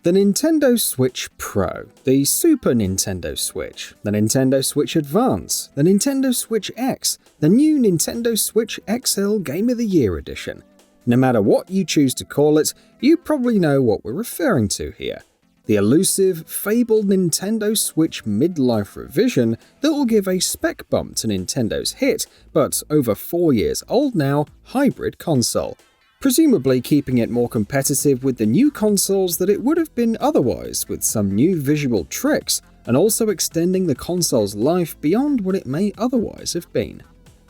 The Nintendo Switch Pro, the Super Nintendo Switch, the Nintendo Switch Advance, the Nintendo Switch X, the new Nintendo Switch XL Game of the Year Edition. No matter what you choose to call it, you probably know what we're referring to here. The elusive, fabled Nintendo Switch midlife revision that will give a spec bump to Nintendo's hit, but over 4 years old now, hybrid console. Presumably keeping it more competitive with the new consoles that it would have been otherwise, with some new visual tricks, and also extending the console's life beyond what it may otherwise have been.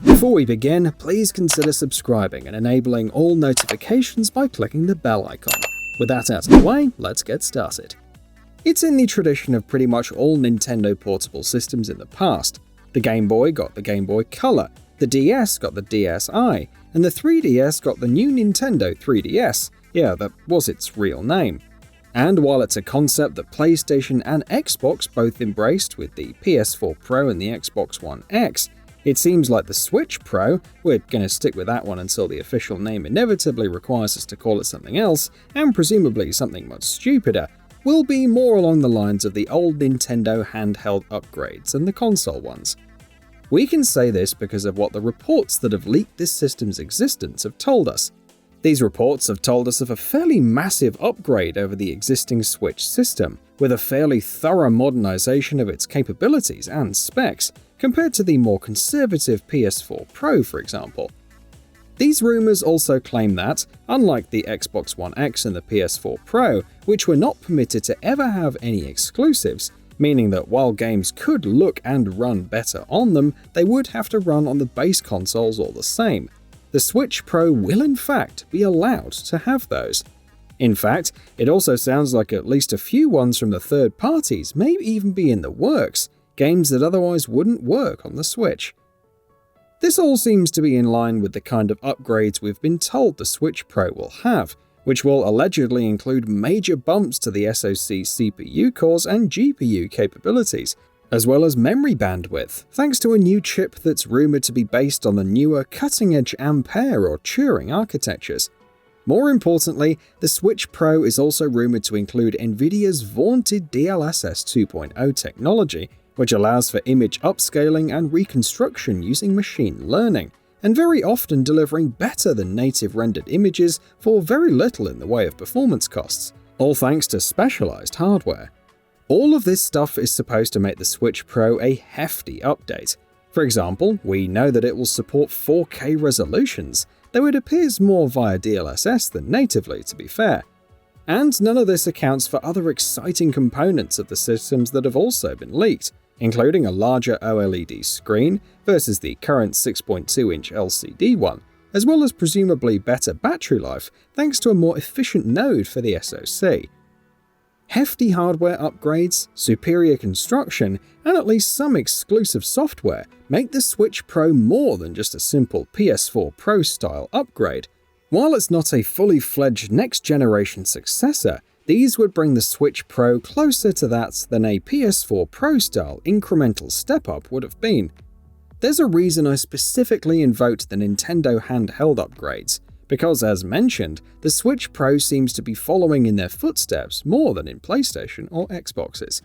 Before we begin, please consider subscribing and enabling all notifications by clicking the bell icon. With that out of the way, let's get started. It's in the tradition of pretty much all Nintendo portable systems in the past. The Game Boy got the Game Boy Color, the DS got the DSi, and the 3DS got the new Nintendo 3DS. Yeah, that was its real name. And while it's a concept that PlayStation and Xbox both embraced with the PS4 Pro and the Xbox One X, it seems like the Switch Pro, we're gonna stick with that one until the official name inevitably requires us to call it something else, and presumably something much stupider, will be more along the lines of the old Nintendo handheld upgrades and the console ones. We can say this because of what the reports that have leaked this system's existence have told us. These reports have told us of a fairly massive upgrade over the existing Switch system, with a fairly thorough modernization of its capabilities and specs, compared to the more conservative PS4 Pro, for example. These rumors also claim that, unlike the Xbox One X and the PS4 Pro, which were not permitted to ever have any exclusives, meaning that while games could look and run better on them, they would have to run on the base consoles all the same. The Switch Pro will in fact be allowed to have those. In fact, it also sounds like at least a few ones from the third parties may even be in the works, games that otherwise wouldn't work on the Switch. This all seems to be in line with the kind of upgrades we've been told the Switch Pro will have, which will allegedly include major bumps to the SoC CPU cores and GPU capabilities, as well as memory bandwidth, thanks to a new chip that's rumored to be based on the newer cutting-edge Ampere or Turing architectures. More importantly, the Switch Pro is also rumored to include Nvidia's vaunted DLSS 2.0 technology, which allows for image upscaling and reconstruction using machine learning, and very often delivering better than native rendered images for very little in the way of performance costs, all thanks to specialized hardware. All of this stuff is supposed to make the Switch Pro a hefty update. For example, we know that it will support 4K resolutions, though it appears more via DLSS than natively, to be fair. And none of this accounts for other exciting components of the systems that have also been leaked, including a larger OLED screen versus the current 6.2-inch LCD one, as well as presumably better battery life thanks to a more efficient node for the SoC. Hefty hardware upgrades, superior construction, and at least some exclusive software make the Switch Pro more than just a simple PS4 Pro style upgrade. While it's not a fully fledged next-generation successor, these would bring the Switch Pro closer to that than a PS4 Pro style incremental step-up would have been. There's a reason I specifically invoked the Nintendo handheld upgrades, because as mentioned, the Switch Pro seems to be following in their footsteps more than in PlayStation or Xboxes.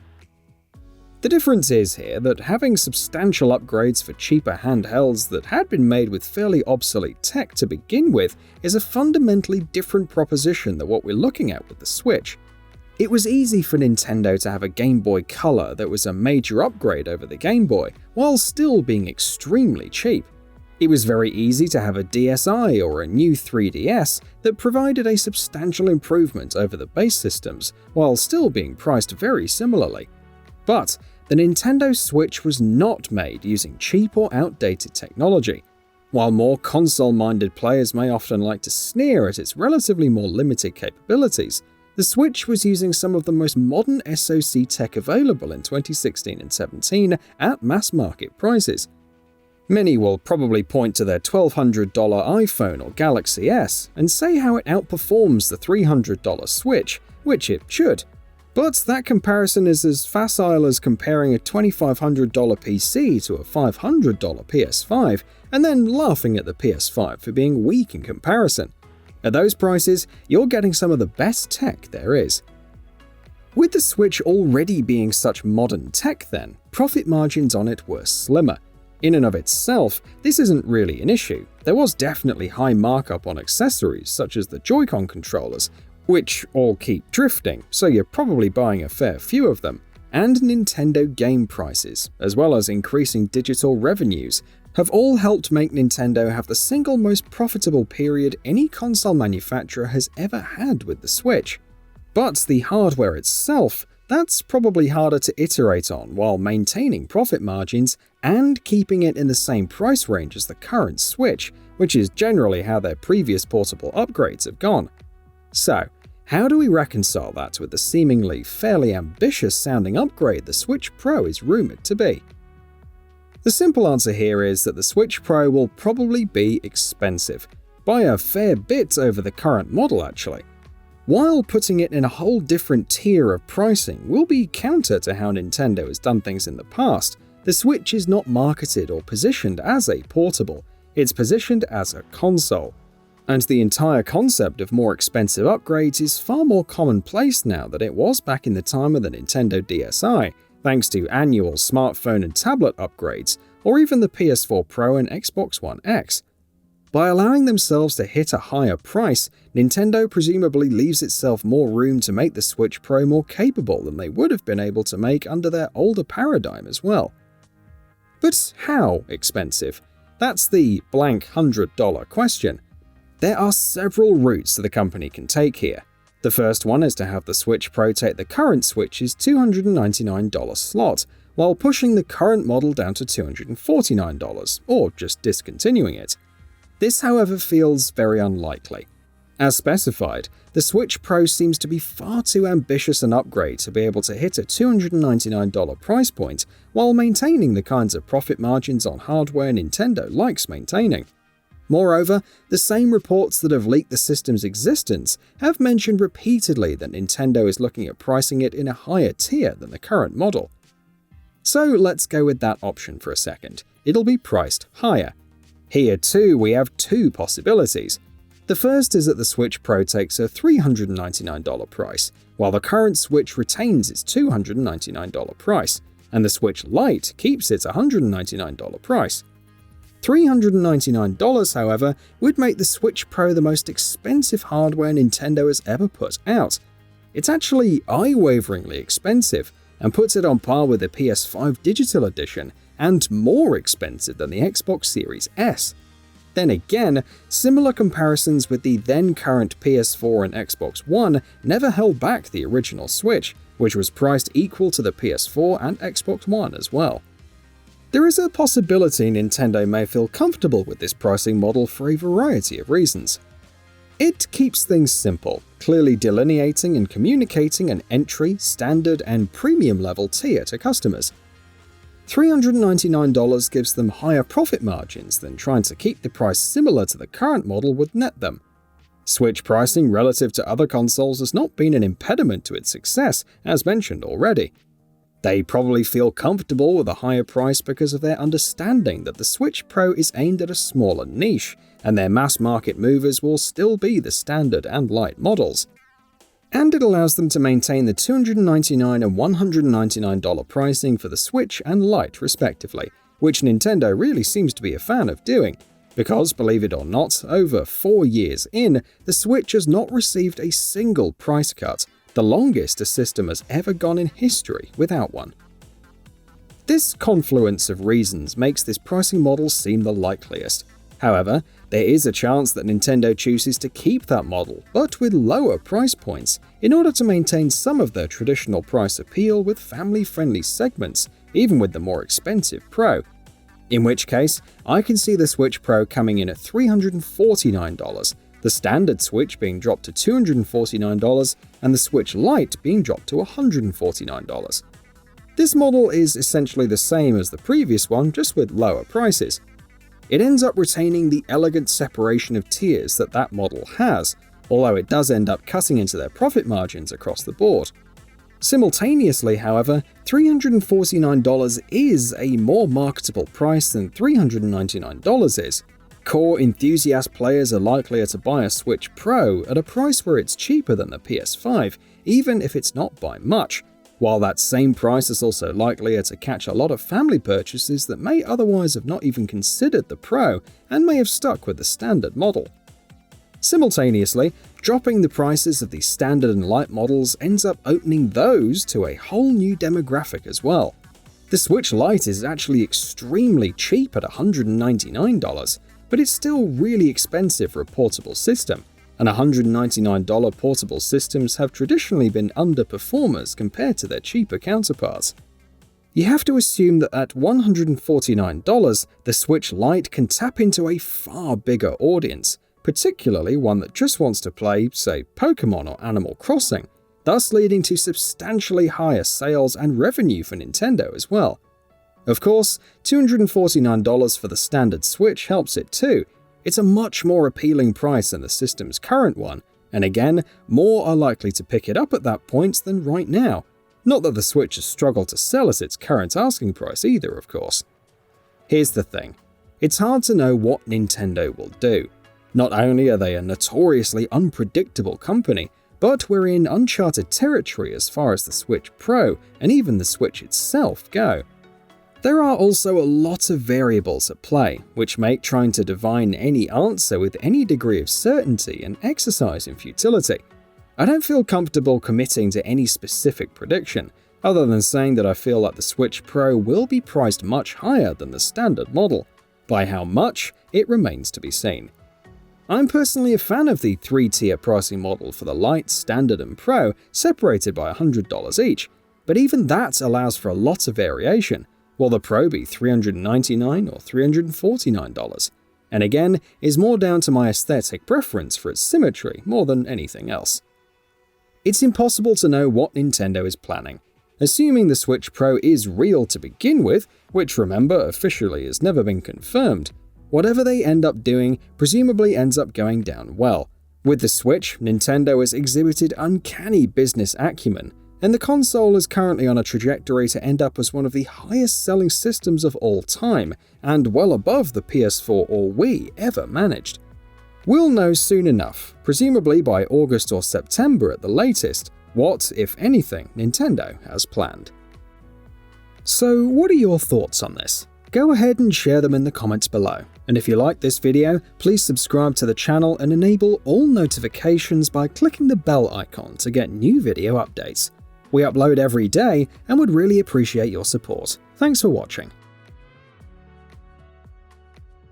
The difference is here that having substantial upgrades for cheaper handhelds that had been made with fairly obsolete tech to begin with is a fundamentally different proposition than what we're looking at with the Switch. It was easy for Nintendo to have a Game Boy Color that was a major upgrade over the Game Boy, while still being extremely cheap. It was very easy to have a DSi or a new 3DS that provided a substantial improvement over the base systems, while still being priced very similarly. But the Nintendo Switch was not made using cheap or outdated technology. While more console-minded players may often like to sneer at its relatively more limited capabilities, the Switch was using some of the most modern SoC tech available in 2016 and 17 at mass-market prices. Many will probably point to their $1,200 iPhone or Galaxy S and say how it outperforms the $300 Switch, which it should. But that comparison is as facile as comparing a $2,500 PC to a $500 PS5 and then laughing at the PS5 for being weak in comparison. At those prices, you're getting some of the best tech there is. With the Switch already being such modern tech then, profit margins on it were slimmer. In and of itself, this isn't really an issue. There was definitely high markup on accessories such as the Joy-Con controllers, which all keep drifting, so you're probably buying a fair few of them, and Nintendo game prices, as well as increasing digital revenues, have all helped make Nintendo have the single most profitable period any console manufacturer has ever had with the Switch. But the hardware itself, that's probably harder to iterate on while maintaining profit margins and keeping it in the same price range as the current Switch, which is generally how their previous portable upgrades have gone. So, how do we reconcile that with the seemingly fairly ambitious sounding upgrade the Switch Pro is rumored to be? The simple answer here is that the Switch Pro will probably be expensive, by a fair bit over the current model actually. While putting it in a whole different tier of pricing will be counter to how Nintendo has done things in the past, the Switch is not marketed or positioned as a portable, it's positioned as a console. And the entire concept of more expensive upgrades is far more commonplace now than it was back in the time of the Nintendo DSi, thanks to annual smartphone and tablet upgrades, or even the PS4 Pro and Xbox One X. By allowing themselves to hit a higher price, Nintendo presumably leaves itself more room to make the Switch Pro more capable than they would have been able to make under their older paradigm as well. But how expensive? That's the blank $100 question. There are several routes the company can take here. The first one is to have the Switch Pro take the current Switch's $299 slot, while pushing the current model down to $249, or just discontinuing it. This, however, feels very unlikely. As specified, the Switch Pro seems to be far too ambitious an upgrade to be able to hit a $299 price point while maintaining the kinds of profit margins on hardware Nintendo likes maintaining. Moreover, the same reports that have leaked the system's existence have mentioned repeatedly that Nintendo is looking at pricing it in a higher tier than the current model. So let's go with that option for a second. It'll be priced higher. Here too, we have two possibilities. The first is that the Switch Pro takes a $399 price, while the current Switch retains its $299 price, and the Switch Lite keeps its $199 price. $399, however, would make the Switch Pro the most expensive hardware Nintendo has ever put out. It's actually eye-waveringly expensive, and puts it on par with the PS5 Digital Edition, and more expensive than the Xbox Series S. Then again, similar comparisons with the then current PS4 and Xbox One never held back the original Switch, which was priced equal to the PS4 and Xbox One as well. There is a possibility Nintendo may feel comfortable with this pricing model for a variety of reasons. It keeps things simple, clearly delineating and communicating an entry, standard, and premium level tier to customers. $399 gives them higher profit margins than trying to keep the price similar to the current model would net them. Switch pricing relative to other consoles has not been an impediment to its success, as mentioned already. They probably feel comfortable with a higher price because of their understanding that the Switch Pro is aimed at a smaller niche, and their mass market movers will still be the standard and Lite models. And it allows them to maintain the $299 and $199 pricing for the Switch and Lite respectively, which Nintendo really seems to be a fan of doing, because, believe it or not, over 4 years in, the Switch has not received a single price cut, the longest a system has ever gone in history without one. This confluence of reasons makes this pricing model seem the likeliest. However, there is a chance that Nintendo chooses to keep that model, but with lower price points, in order to maintain some of their traditional price appeal with family-friendly segments, even with the more expensive Pro. In which case, I can see the Switch Pro coming in at $349, the standard Switch being dropped to $249, and the Switch Lite being dropped to $149. This model is essentially the same as the previous one, just with lower prices. It ends up retaining the elegant separation of tiers that model has, although it does end up cutting into their profit margins across the board. Simultaneously, however, $349 is a more marketable price than $399 is. core enthusiast players are likelier to buy a Switch Pro at a price where it's cheaper than the PS5, even if it's not by much, while that same price is also likelier to catch a lot of family purchases that may otherwise have not even considered the Pro and may have stuck with the standard model. Simultaneously, dropping the prices of the standard and Lite models ends up opening those to a whole new demographic as well. The Switch Lite is actually extremely cheap at $199, but it's still really expensive for a portable system, and $199 portable systems have traditionally been underperformers compared to their cheaper counterparts. You have to assume that at $149, the Switch Lite can tap into a far bigger audience, particularly one that just wants to play, say, Pokemon or Animal Crossing, thus leading to substantially higher sales and revenue for Nintendo as well. Of course, $249 for the standard Switch helps it too. It's a much more appealing price than the system's current one, and again, more are likely to pick it up at that point than right now. Not that the Switch has struggled to sell at its current asking price either, of course. Here's the thing. It's hard to know what Nintendo will do. Not only are they a notoriously unpredictable company, but we're in uncharted territory as far as the Switch Pro and even the Switch itself go. There are also a lot of variables at play, which make trying to divine any answer with any degree of certainty an exercise in futility. I don't feel comfortable committing to any specific prediction, other than saying that I feel like the Switch Pro will be priced much higher than the standard model. By how much, it remains to be seen. I'm personally a fan of the 3-tier pricing model for the Lite, Standard, and Pro, separated by $100 each, but even that allows for a lot of variation. Will the Pro be $399 or $349? And again, is more down to my aesthetic preference for its symmetry more than anything else. It's impossible to know what Nintendo is planning. Assuming the Switch Pro is real to begin with, which remember officially has never been confirmed, whatever they end up doing presumably ends up going down well. With the Switch, Nintendo has exhibited uncanny business acumen, and the console is currently on a trajectory to end up as one of the highest selling systems of all time, and well above the PS4 or Wii ever managed. We'll know soon enough, presumably by August or September at the latest, what, if anything, Nintendo has planned. So what are your thoughts on this? Go ahead and share them in the comments below. And if you like this video, please subscribe to the channel and enable all notifications by clicking the bell icon to get new video updates. We upload every day and would really appreciate your support. Thanks for watching.